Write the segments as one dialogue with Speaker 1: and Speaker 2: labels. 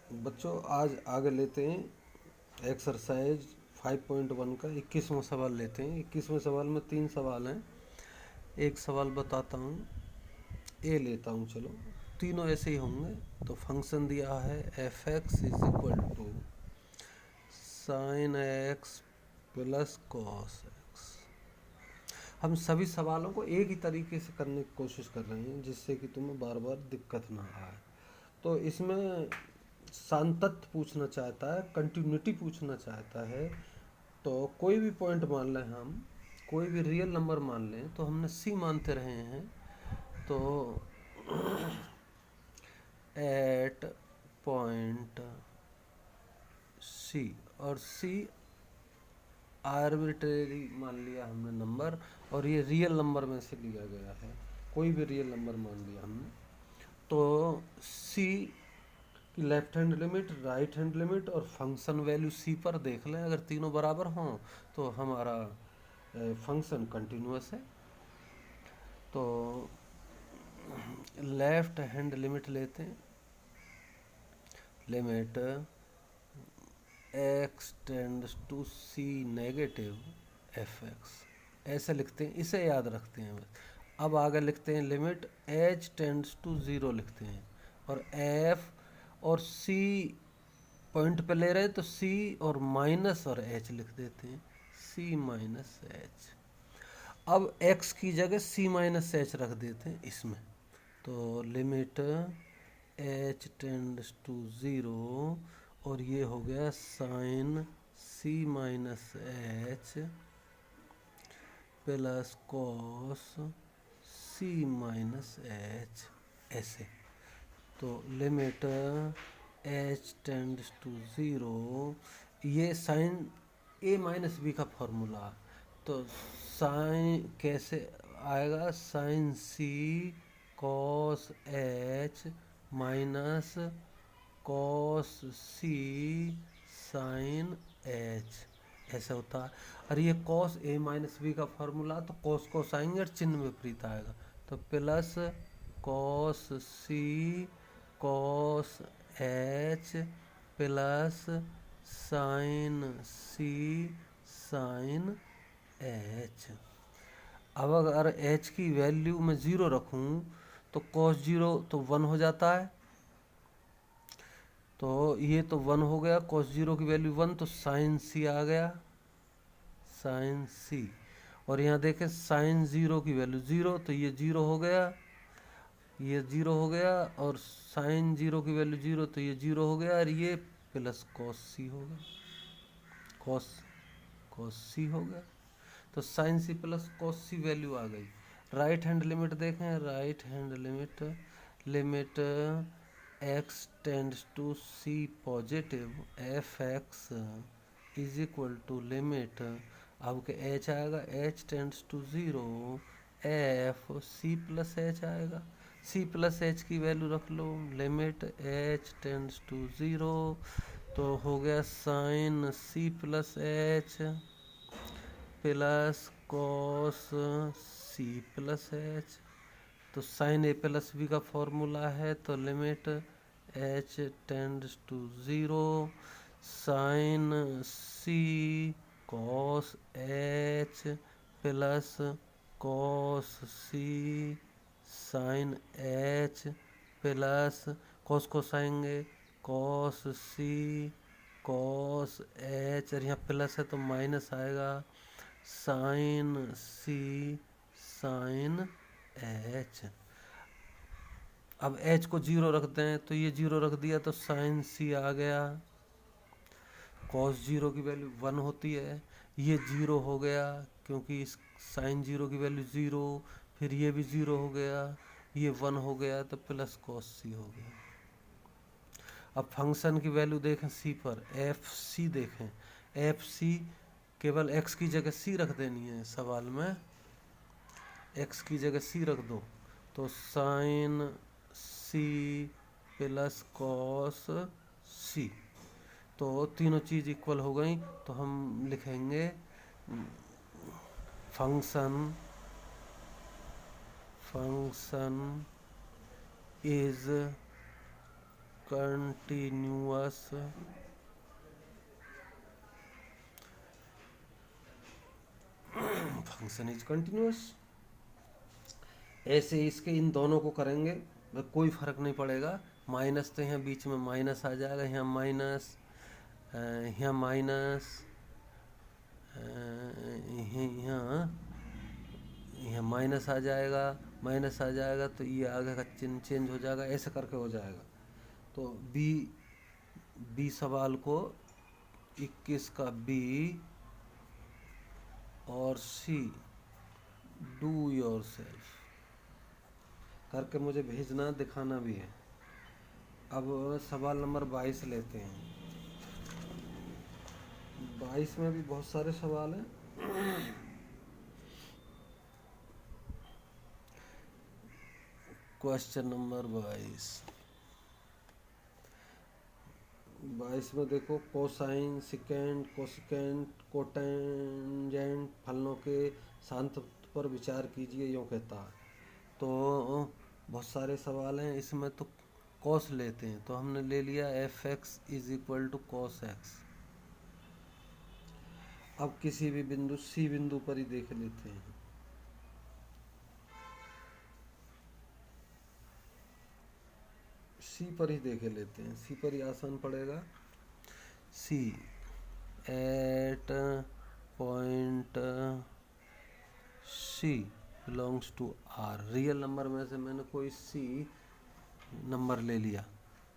Speaker 1: बच्चों आज आगे लेते हैं एक्सरसाइज 5.1 का 21वां सवाल लेते हैं। 21वें सवाल में 3 सवाल हैं। एक सवाल बताता हूँ, ए लेता हूँ। चलो, तीनों ऐसे ही होंगे। तो फंक्शन दिया है f x is equal to sine x plus cos x. हम सभी सवालों को एक ही तरीके से करने की कोशिश कर रहे हैं जिससे कि तुम्हें बार बार दिक्कत ना आए। तो इसमें सांतत्य पूछना चाहता है, कंटिन्यूटी पूछना चाहता है। तो कोई भी पॉइंट मान लें, हम कोई भी रियल नंबर मान लें, तो हमने सी मानते रहे हैं। तो एट पॉइंट सी, और सी आर्बिट्रेरी मान लिया हमने नंबर, और ये रियल नंबर में से लिया गया है। कोई भी रियल नंबर मान लिया हमने। तो सी की left hand limit, right hand limit और फंक्शन वैल्यू सी पर देख लें। अगर तीनों बराबर हों तो हमारा फंक्शन कंटिन्यूअस है। तो लेफ्ट हैंड लिमिट लेते हैं। Limit x tends to c negative f x, ऐसे लिखते हैं, इसे याद रखते हैं बस। अब आगे लिखते हैं limit h tends to zero लिखते हैं, और एफ और सी पॉइंट पे ले रहे हैं तो सी और माइनस और एच लिख देते हैं, सी माइनस एच। अब एक्स की जगह सी माइनस एच रख देते हैं इसमें। तो limit h tends to zero, और ये हो गया sine c minus h plus cos c minus h, ऐसे। तो limit h tends to zero, ये साइन ए माइनस बी का फॉर्मूला। तो साइन कैसे आएगा, sine c cos h minus cos c sine h, ऐसा होता है। और ये कॉस ए माइनस बी का फॉर्मूला, तो कॉस को आएंगे और चिन्ह विपरीत आएगा। तो plus cos c cos h plus sine c sine h. अब अगर एच की वैल्यू में ज़ीरो रखूं तो कॉस ज़ीरो तो 1 हो जाता है। तो ये तो 1 हो गया, कॉस ज़ीरो की वैल्यू 1, तो साइन सी आ गया, साइन सी। और यहाँ देखें साइन ज़ीरो की वैल्यू 0, तो ये 0 हो गया, ये 0 हो गया, और साइन ज़ीरो की वैल्यू 0, तो ये 0 हो गया, और ये प्लस कॉस सी हो गया, कॉस कॉस सी हो गया। तो sine c plus cos c value आ गई। राइट हैंड लिमिट देखें, right hand limit, limit x tends to c positive f x is equal to limit, अब के एच आएगा, h tends to zero f c plus h आएगा। C plus h की value रख लो, limit h tends to zero, तो हो गया sine c plus h plus cos c plus h. तो साइन ए प्लस बी का फॉर्मूला है, तो limit h tends to zero sine c cos h plus cos c sine h plus cos को साएंगे cos c cos h, और यहाँ plus है तो माइनस आएगा, साइन सी साइन एच। अब एच को 0 रखते हैं, तो ये 0 रख दिया, तो साइन सी आ गया। कॉस 0 की वैल्यू 1 होती है, ये 0 हो गया क्योंकि इस साइन 0 की वैल्यू 0, फिर ये भी 0 हो गया, ये 1 हो गया, तो प्लस कॉस सी हो गया। अब फंक्शन की वैल्यू देखें सी पर, एफ सी देखें, एफ सी केवल एक्स की जगह सी रख देनी है सवाल में, एक्स की जगह सी रख दो, तो साइन सी प्लस कॉस सी, तो तीनों चीज़ इक्वल हो गई। तो हम लिखेंगे function function is continuous function is continuous. ऐसे इसके इन दोनों को करेंगे कोई फर्क नहीं पड़ेगा। माइनस तो यहाँ बीच में माइनस आ जाएगा, यहाँ माइनस, यहाँ माइनस, यहाँ माइनस आ जाएगा, माइनस आ जाएगा तो ये आगे का चिन्ह चेंज हो जाएगा, ऐसे करके हो जाएगा। तो बी सवाल को 21 का बी और सी डू योर सेल्फ करके मुझे भेजना, दिखाना भी है। अब सवाल नंबर 22 लेते हैं। 22 में भी बहुत सारे सवाल हैं। क्वेश्चन नंबर 22 में देखो, कोसाइन, सिकेंड, कोसिकेंट, कोटेंजेंट फलनों के सांतत्व पर विचार कीजिए, यूँ कहता है। तो बहुत सारे सवाल हैं इसमें, तो कॉस लेते हैं। तो हमने ले लिया fx is equal to cos x. अब किसी भी बिंदु सी बिंदु पर ही देख लेते हैं। सी पर ही देख लेते हैं, सी पर ही आसान पड़ेगा। C at point c belongs to R. Real number में से मैंने कोई सी नंबर ले लिया।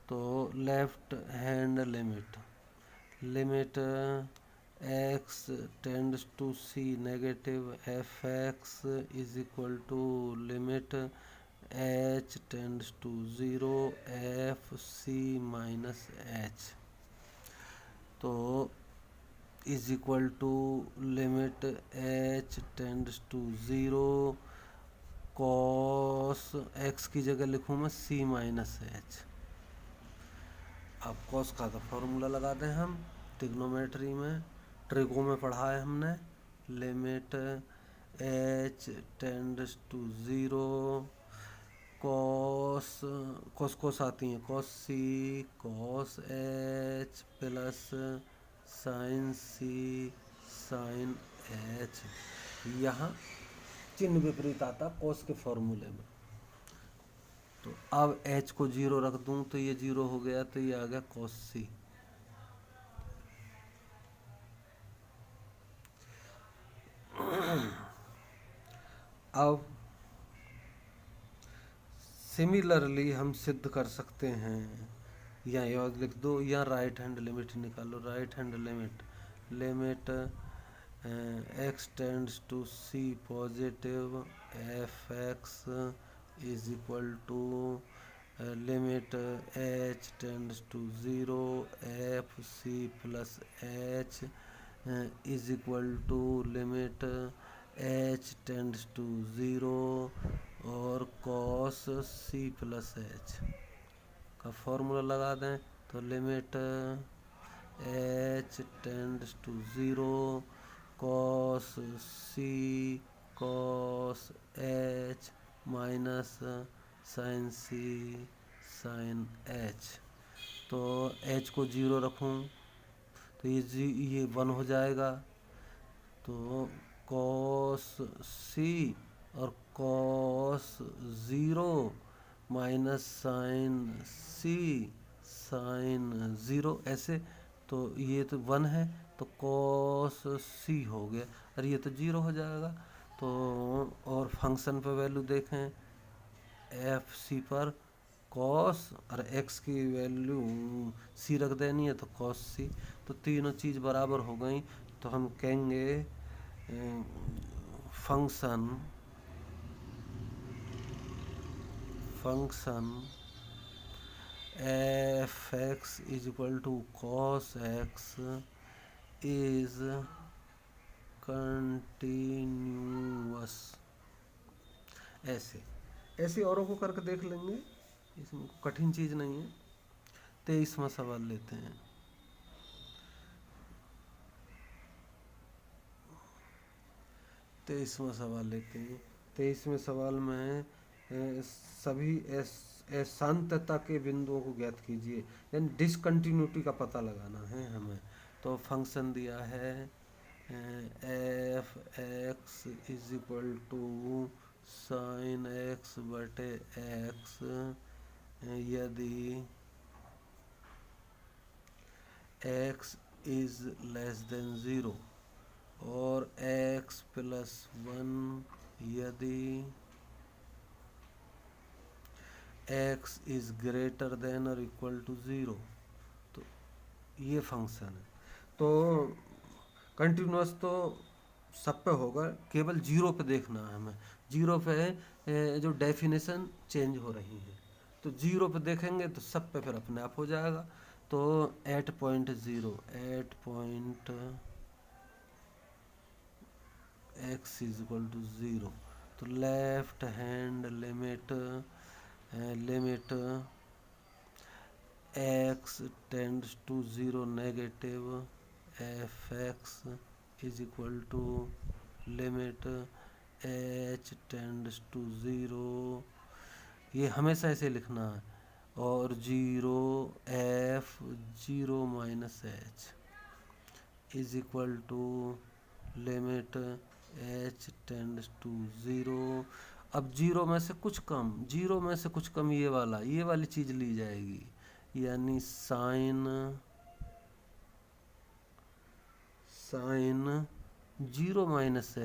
Speaker 1: तो left hand limit x tends to c negative f x is equal to limit h tends to 0 f c minus h. तो is equal to limit h tends to 0 cos x की जगह लिखूँ मैं c minus h. अब cos का तो formula लगा दें हम ट्रिग्नोमेट्री में, ट्रिगो में पढ़ा है हमने। Limit h tends to 0 cos आती हैं cos c cos h plus sine c sine h. यहाँ चिन्ह विपरीत आता कॉस के फॉर्मूले में। तो अब एच को 0 रख दूं तो ये 0 हो गया, तो ये आ गया कॉस सी। अब सिमिलरली हम सिद्ध कर सकते हैं, या लिख दो या राइट हैंड लिमिट निकालो। Right hand limit x tends to c positive f x is equal to limit h tends to 0 f c plus h is equal to limit h tends to 0 और cos c plus h का formula लगा दें। तो limit h tends to 0 cos c cos h minus sine c sine h. तो h को 0 रखूं तो ये 1 हो जाएगा। तो कॉस सी और cos 0 minus sine c sign 0 ऐसे। तो ये तो 1 है तो कॉस सी हो गया और ये तो 0 हो जाएगा। तो और फंक्शन पे वैल्यू देखें, एफ सी पर कॉस और एक्स की वैल्यू सी रख देनी है तो कॉस सी। तो तीनों चीज़ बराबर हो गई। तो हम कहेंगे function f x is equal to cos x is continuous. ऐसे औरों को करके देख लेंगे, इसमें कठिन चीज़ नहीं है। 23वां सवाल लेते हैं। तेईसवें सवाल में सभी अशांतता के बिंदुओं को ज्ञात कीजिए, यानी डिसकंटिन्यूटी का पता लगाना है हमें। तो फंक्शन दिया है f x is equal to sine x बटे एक्स यदि x इज लेस देन 0 और x प्लस 1 यदि x इज ग्रेटर देन और इक्वल टू 0। तो ये फंक्शन है। तो कंटिन्यूअस तो सब पे होगा, केवल 0 पे देखना है हमें। 0 पे जो डेफिनेशन चेंज हो रही है, तो 0 पे देखेंगे तो सब पे फिर अपने आप हो जाएगा। तो at point 0 at point x is equal to 0, तो left hand limit x tends to 0 negative f x is equal to limit h tends to 0, ये हमेशा ऐसे लिखना है। और 0 f 0 minus h is equal to limit h tends to 0। अब 0 में से कुछ कम, 0 में से कुछ कम ये वाली चीज़ ली जाएगी, यानी साइन 0 माइनस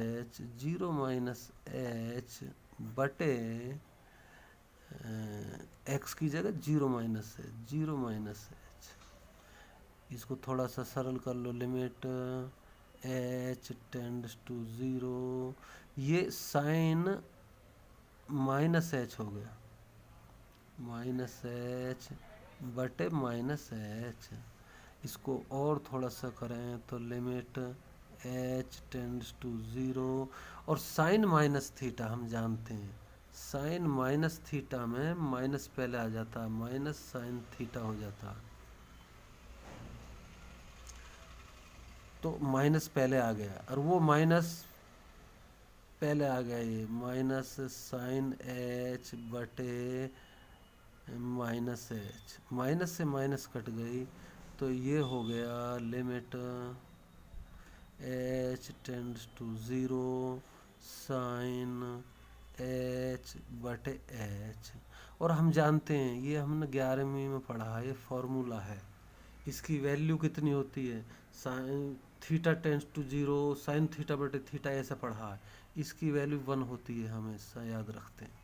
Speaker 1: एच बटे एक्स की जगह 0 माइनस एच। इसको थोड़ा सा सरल कर लो, लिमिट h टेंड्स टू 0, ये साइन माइनस एच हो गया, माइनस एच बटे माइनस एच। इसको और थोड़ा सा करें तो लिमिट h टेंड्स टू 0, और साइन माइनस थीटा हम जानते हैं, साइन माइनस थीटा में माइनस पहले आ जाता है, माइनस साइन थीटा हो जाता है। तो माइनस पहले आ गया, और वो माइनस पहले आ गया, ये माइनस साइन एच बटे माइनस एच, माइनस से माइनस कट गई, तो ये हो गया limit h tends to 0 sine h बटे h। और हम जानते हैं, ये हमने 11वीं में पढ़ा है, ये फॉर्मूला है, इसकी वैल्यू कितनी होती है, sine theta tends to 0 sine theta बटे थीटा, ऐसा पढ़ा है, इसकी वैल्यू 1 होती है, हमेशा याद रखते हैं।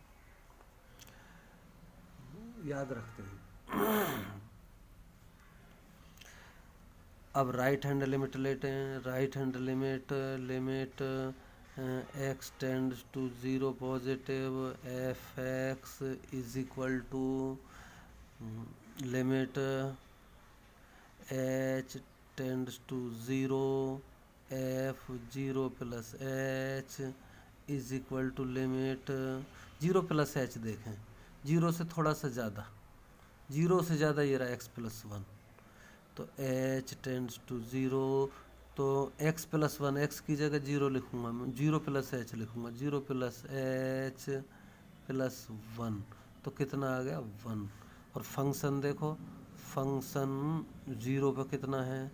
Speaker 1: अब राइट हैंड लिमिट लेते हैं, right hand limit x tends to 0 positive f x is equal to limit h tends to 0 f 0 plus h is equal to limit 0 plus h. देखें 0 से थोड़ा सा ज़्यादा, 0 से ज़्यादा ये रहा x प्लस 1, तो h टेंड्स टू 0, तो x प्लस 1, x की जगह 0 लिखूँगा मैं, 0 प्लस एच लिखूँगा, 0 प्लस एच प्लस 1, तो कितना आ गया 1। और फंक्शन देखो, फंक्शन 0 पे कितना है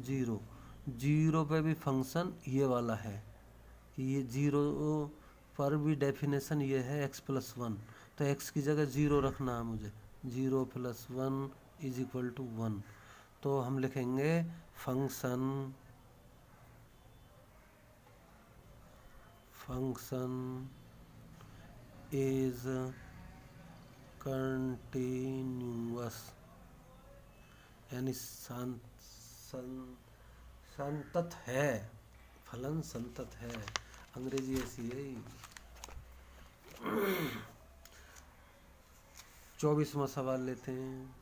Speaker 1: 0, 0 पे भी फंक्शन ये वाला है, ये 0 पर भी डेफिनेशन ये है x प्लस 1, तो x की जगह 0 रखना है मुझे, 0 प्लस 1 इज इक्वल टू 1। तो हम लिखेंगे फंक्शन इज कंटिन्यूअस, यानी संतत है, फलन संतत है, अंग्रेजी ऐसी है। 24वां सवाल लेते हैं,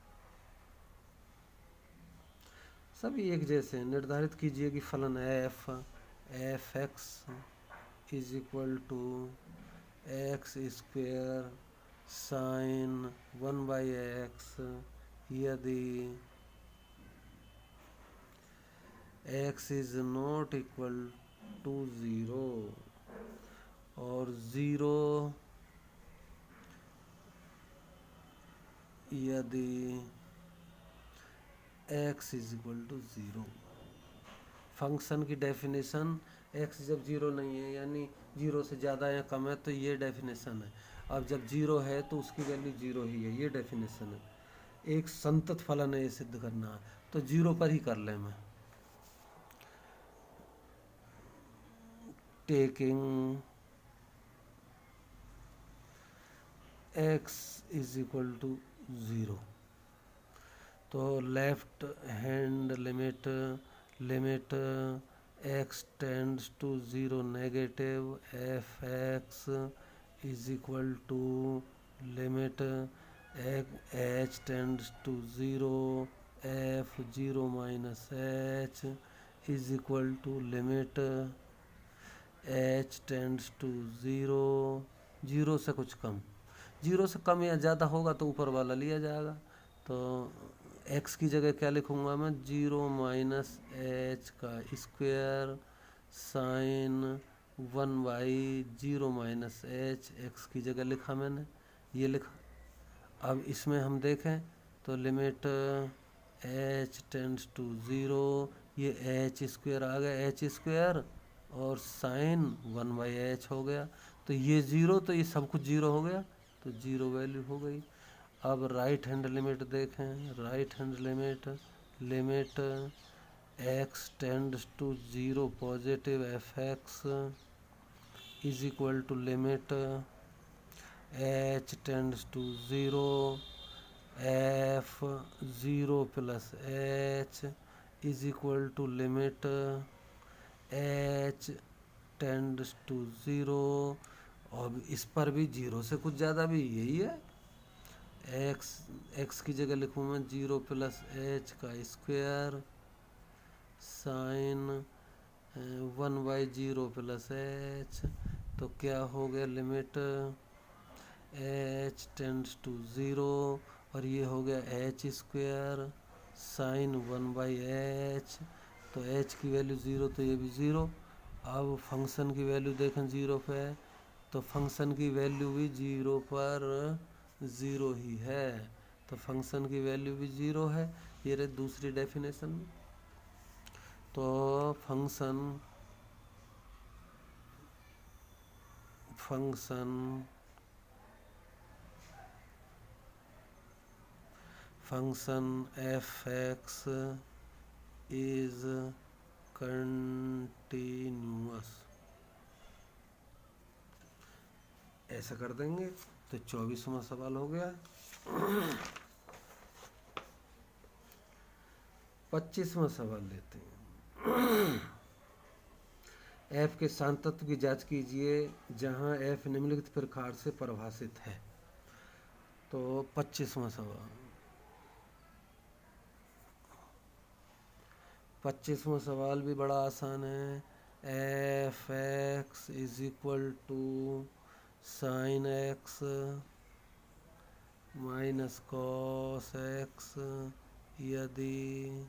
Speaker 1: सभी एक जैसे हैं। निर्धारित कीजिए कि फलन f x is equal to x square sine 1/x यदि x is not equal to 0 और 0 यदि x is equal to 0। Function की डेफिनेशन x जब 0 नहीं है यानी 0 से ज़्यादा या कम है तो ये डेफिनेशन है। अब जब 0 है तो उसकी वैल्यू 0 ही है, ये डेफिनेशन है। एक संतत फलन है ये सिद्ध करना, तो 0 पर ही कर लें। मैं taking x is equal to 0, तो left hand limit x tends to 0 negative f x is equal to limit h tends to 0 f 0 minus h is equal to limit h tends to 0, 0 से कुछ कम, 0 से कम या ज़्यादा होगा तो ऊपर वाला लिया जाएगा। तो x की जगह क्या लिखूँगा मैं, 0 माइनस एच का square sine 1/0 minus H, x की जगह लिखा मैंने, ये लिखा। अब इसमें हम देखें तो लिमिट h टेंड्स टू 0, ये एच स्क्वायर आ गया, एच स्क्वायर और साइन 1/h हो गया, तो ये 0, तो ये सब कुछ 0 हो गया, तो 0 वैल्यू हो गई। अब राइट हैंड लिमिट देखें, right hand limit x tends to 0 positive f x is equal to limit h tends to 0 f 0 plus h is equal to limit h tends to 0, और इस पर भी 0 से कुछ ज़्यादा भी यही है। x की जगह लिखूँ मैं 0 प्लस h का स्क्वायर साइन 1/0 प्लस h, तो क्या हो गया लिमिट h टेंड्स टू 0 और ये हो गया h स्क्वायर साइन 1/h, तो h की वैल्यू 0, तो ये भी 0। अब फंक्शन की वैल्यू देखें 0 पे, तो फंक्शन की वैल्यू भी 0 पर 0 ही है, तो फंक्शन की वैल्यू भी 0 है। ये रही दूसरी डेफिनेशन में। तो function f x is continuous, ऐसा कर देंगे तो 24वां सवाल हो गया। 25वां सवाल लेते हैं। f के सांतत्व की जांच कीजिए जहां f निम्नलिखित प्रकार से परिभाषित है। तो 25वां सवाल, 25वां सवाल भी बड़ा आसान है। F x is equal to sine x minus cos x यदि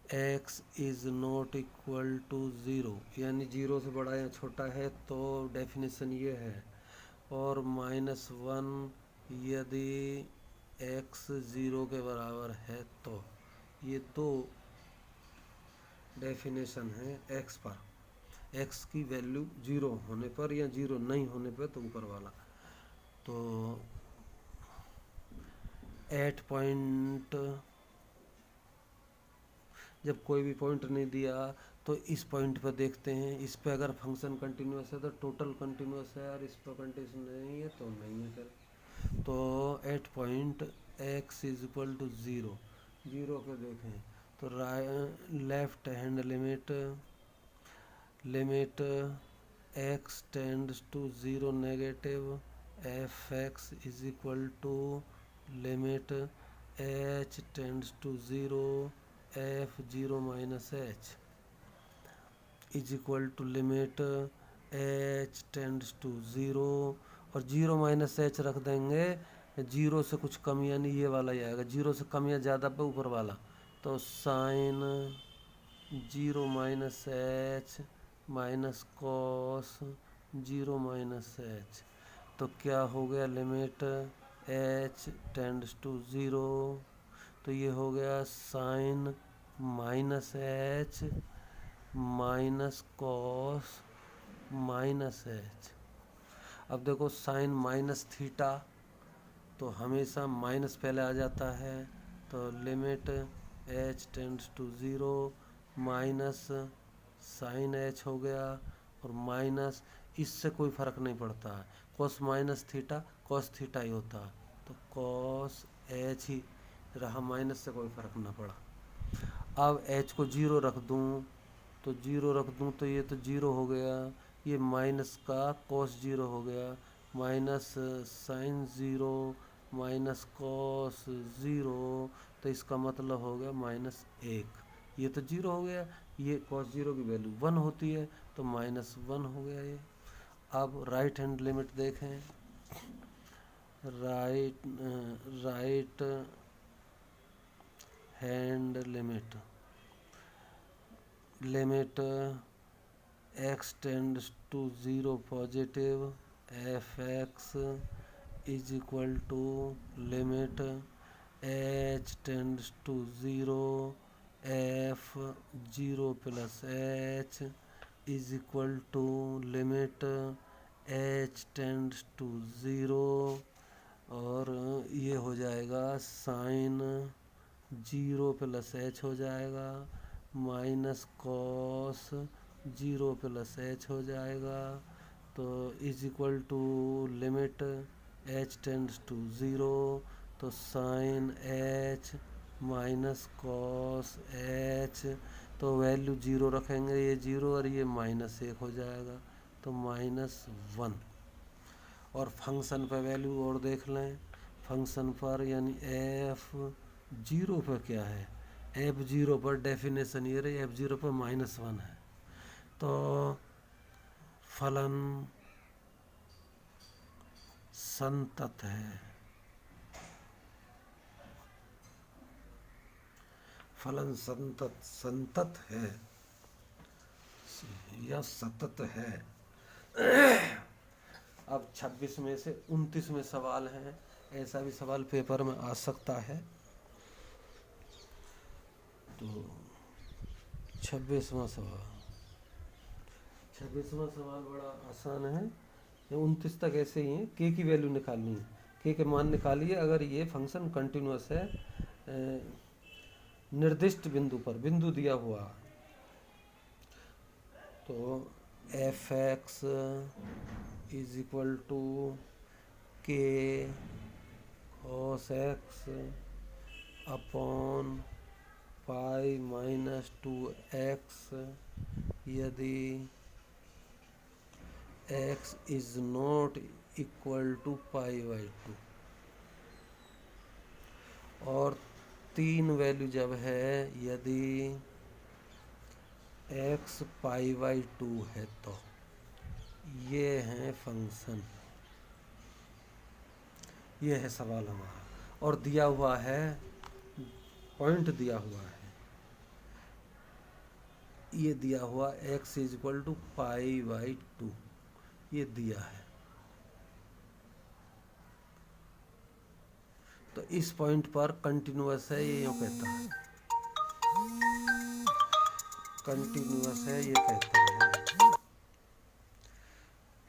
Speaker 1: x is not equal to 0, यानी 0 से बड़ा या छोटा है, तो डेफिनेशन ये है, और -1 यदि x 0 के बराबर है, तो ये दो डेफिनेशन है x पर, x की वैल्यू 0 होने पर या 0 नहीं होने पर, तो ऊपर वाला। तो 8 पॉइंट, जब कोई भी पॉइंट नहीं दिया तो इस पॉइंट पर देखते हैं, इस पे अगर फंक्शन कंटिन्यूअस है तो टोटल कंटिन्यूअस है, और इस पर कंटिन्यूस नहीं है तो नहीं है फिर। तो 8 point x is equal to 0, 0 पे देखें तो left hand limit x tends to 0 negative f x is equal to limit h tends to 0 f 0 minus h is equal to limit h tends to 0, और 0 minus H रख देंगे, 0 से कुछ कम यानी ये वाला ही आएगा, 0 से कम या ज़्यादा पे ऊपर वाला, तो sine 0 minus h minus cos 0 minus h, तो क्या हो गया limit h tends to zero, तो ये हो गया sine minus h minus cos minus h. अब देखो साइन माइनस थीटा, तो हमेशा माइनस पहले आ जाता है, तो limit h tends to zero minus sine h हो गया, और माइनस इससे कोई फ़र्क नहीं पड़ता है, cos minus theta cos theta ही होता है, तो कॉस एच ही रहा, माइनस से कोई फ़र्क ना पड़ा। अब एच को ज़ीरो रख दूँ, तो ज़ीरो रख दूँ तो ये तो ज़ीरो हो गया, ये माइनस का कॉस ज़ीरो हो गया, minus sine zero minus cos zero, तो इसका मतलब हो गया माइनस एक। ये तो ज़ीरो हो गया, ये कॉस ज़ीरो की वैल्यू वन होती है, तो माइनस वन हो गया ये। अब राइट हैंड लिमिट देखें, right hand limit x tends to zero positive f x is equal to limit h tends to zero f zero plus h is equal to limit h tends to zero, और ये हो जाएगा sine zero plus h हो जाएगा minus cos zero plus h हो जाएगा, तो is equal to limit h tends to zero, तो sine h minus cos h, तो वैल्यू ज़ीरो रखेंगे, ये ज़ीरो और ये माइनस एक हो जाएगा, तो माइनस वन। और फंक्शन पर वैल्यू और देख लें, फंक्शन पर यानी एफ ज़ीरो पर क्या है, एफ ज़ीरो पर डेफिनेशन ये रही, एफ ज़ीरो पर माइनस वन है, तो फलन संतत है, फलन संतत है या सतत है। अब 26 में से 29 में सवाल है, ऐसा भी सवाल पेपर में आ सकता है, तो 26वां सवाल बड़ा आसान है, 29 तक ऐसे ही है। के की वैल्यू निकालनी है, के मान निकालिए अगर ये फंक्शन कंटिन्यूअस है निर्दिष्ट बिंदु पर, बिंदु दिया हुआ, तो f x is equal to k cos x upon pi minus two x, यदि x is not equal to pi by two, और तीन वैल्यू जब है, यदि x पाई बाई टू है, तो ये है फंक्शन, ये है सवाल हमारा, और दिया हुआ है, पॉइंट दिया हुआ है, ये दिया हुआ x is equal to pi by two, ये दिया है, तो इस पॉइंट पर कंटिन्यूअस है, ये यूँ कहता है, कंटिन्यूअस है ये कहता है,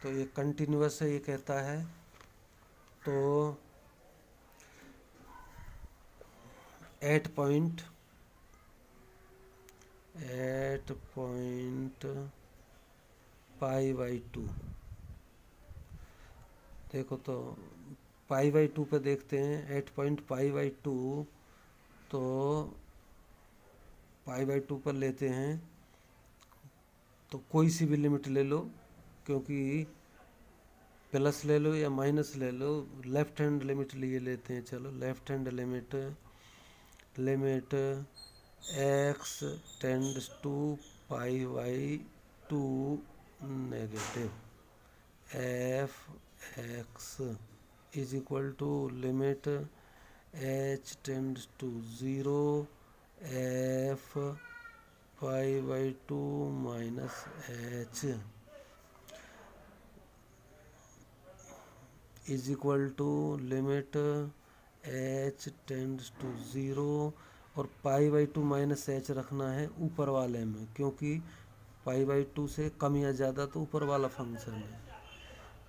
Speaker 1: तो ये कंटिन्यूअस है ये कहता है, तो at point pi by two, देखो तो पाई बाई टू पे देखते हैं, at point pi by two, तो पाई बाई टू पर लेते हैं, तो कोई सी भी लिमिट ले लो, क्योंकि प्लस ले लो या माइनस ले लो, लेफ्ट हैंड लिमिट लिए लेते हैं, चलो left hand limit x tends to pi by two negative f x is equal to limit h tends to zero f pi by two minus h, is equal to limit h tends to zero, और pi by two minus h रखना है ऊपर वाले में, क्योंकि पाई by to से कम या ज़्यादा तो ऊपर वाला फंक्शन है।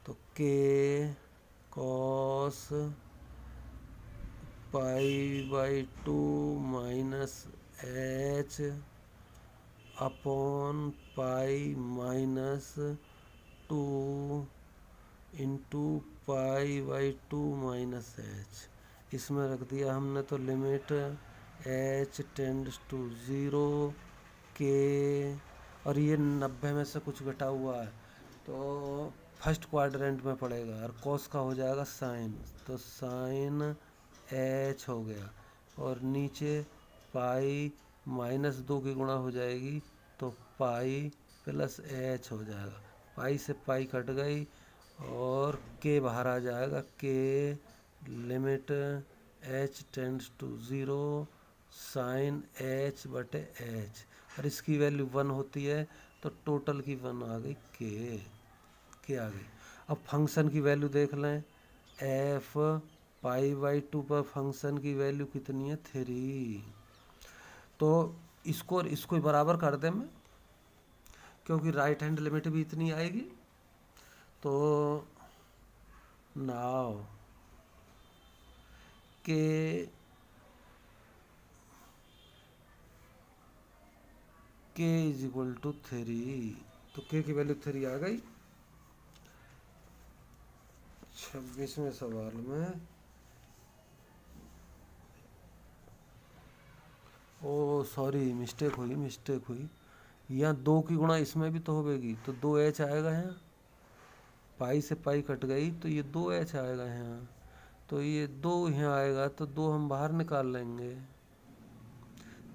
Speaker 1: तो के cos pi by two minus h upon pi minus two into pi by two minus h. इसमें रख दिया हमने तो limit h tends to zero के, और ये 90 में से कुछ घटा हुआ है तो फर्स्ट क्वाड्रेंट में पड़ेगा, और कॉस का हो जाएगा साइन, तो साइन एच हो गया, और नीचे पाई माइनस 2 की गुणा हो जाएगी तो पाई प्लस एच हो जाएगा। पाई से पाई कट गई और के बाहर आ जाएगा, के limit h tends to zero sine h बटे एच, और इसकी वैल्यू 1 होती है तो टोटल की 1 आ गई, के आ गई। अब फंक्शन की वैल्यू देख लें, एफ पाई बाई टू पर फंक्शन की वैल्यू कितनी है, 3। तो इसको बराबर कर दें मैं, क्योंकि राइट हैंड लिमिट भी इतनी आएगी। तो नाउ के इज इक्वल टू 3, तो के की वैल्यू 3 आ गई। 26वें सवाल में, ओ सॉरी मिस्टेक हुई, यहाँ 2 की गुणा इसमें भी तो होगी, तो 2h आएगा यहाँ, पाई से पाई कट गई तो ये 2h आएगा यहाँ, तो ये 2 यहाँ आएगा तो 2 हम बाहर निकाल लेंगे,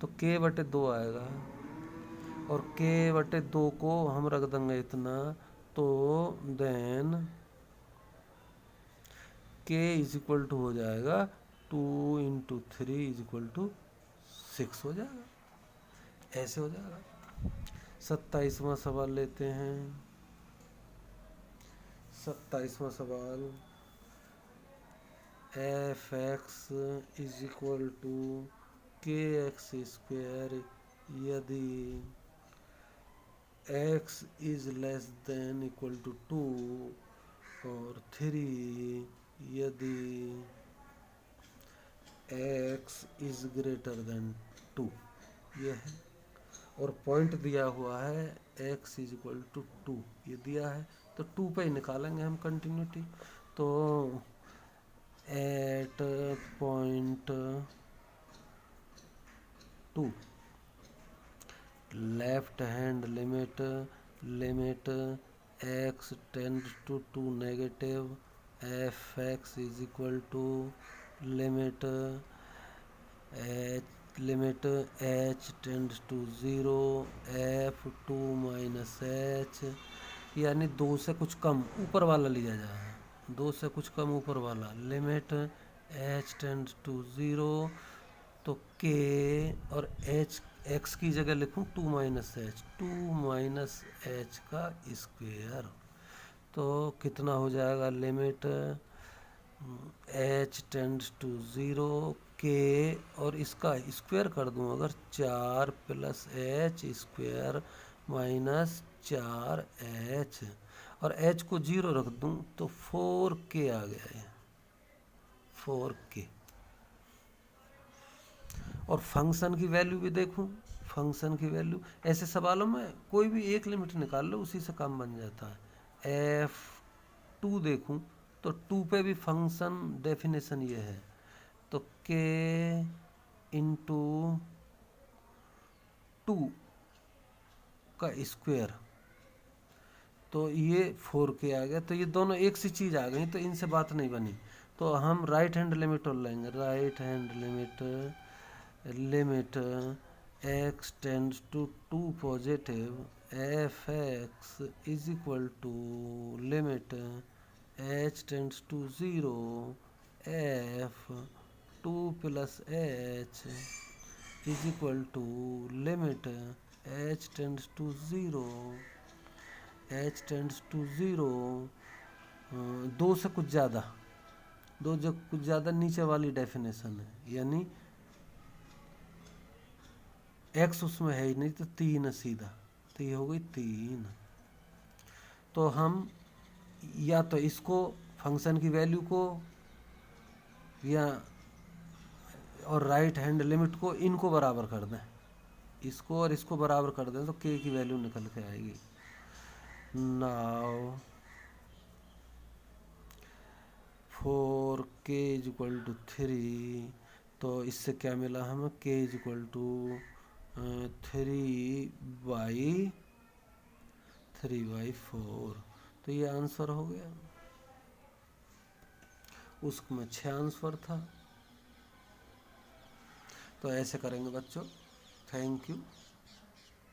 Speaker 1: तो k बटे 2 आएगा, और k बटे 2 को हम रख देंगे इतना, तो then k is equal to हो जाएगा 2 इंटू 3 इज इक्वल टू 6 हो जाएगा, ऐसे हो जाएगा। 27वां सवाल लेते हैं। 27वां सवाल, f x is equal to k x square यदि x is less than equal to 2 और 3 यदि x इज ग्रेटर देन 2, ये है, और पॉइंट दिया हुआ है x इज इक्वल टू 2, ये दिया है तो 2 पे ही निकालेंगे हम कंटिन्यूटी। तो at point 2 left hand limit x tends to 2 negative f x is equal to limit h tends to 0 f 2 minus h, यानी 2 से कुछ कम ऊपर वाला लिया जाए, 2 से कुछ कम ऊपर वाला, लिमिट h टेंड्स टू 0, तो k और h x की जगह लिखूं 2 माइनस एच का स्क्वायर, तो कितना हो जाएगा, limit h tends to 0 k, और इसका स्क्वायर कर दूं अगर 4 plus H square minus 4h, और h को 0 रख दूं तो 4k आ गया है, 4k। और फंक्शन की वैल्यू भी देखूं, फंक्शन की वैल्यू ऐसे सवालों में कोई भी एक लिमिट निकाल लो, उसी से काम बन जाता है। f2 देखूं तो 2 पे भी फंक्शन डेफिनेशन ये है, तो k इंटू 2 का स्क्वायर, तो ये 4k आ गया, तो ये दोनों एक सी चीज़ आ गई, तो इनसे बात नहीं बनी, तो हम राइट हैंड लिमिट और लेंगे, right hand limit x tends to 2 positive f x is equal to limit h tends to 0 f 2 plus h is equal to limit h tends to 0 दो से कुछ ज़्यादा, दो जो कुछ ज़्यादा नीचे वाली डेफिनेशन है, यानी x उसमें है ही नहीं तो 3 है सीधा, तो ये हो गई 3। तो हम या तो इसको फंक्शन की वैल्यू को या और राइट हैंड लिमिट को इनको बराबर कर दें, इसको और इसको बराबर कर दें तो k की वैल्यू निकल के आएगी। Now for k is equal to 3, तो इससे क्या मिला हमें, k इज इक्वल टू 3/4, तो ये आंसर हो गया। उसमें 6 आंसर था। तो ऐसे करेंगे बच्चों। Thank you.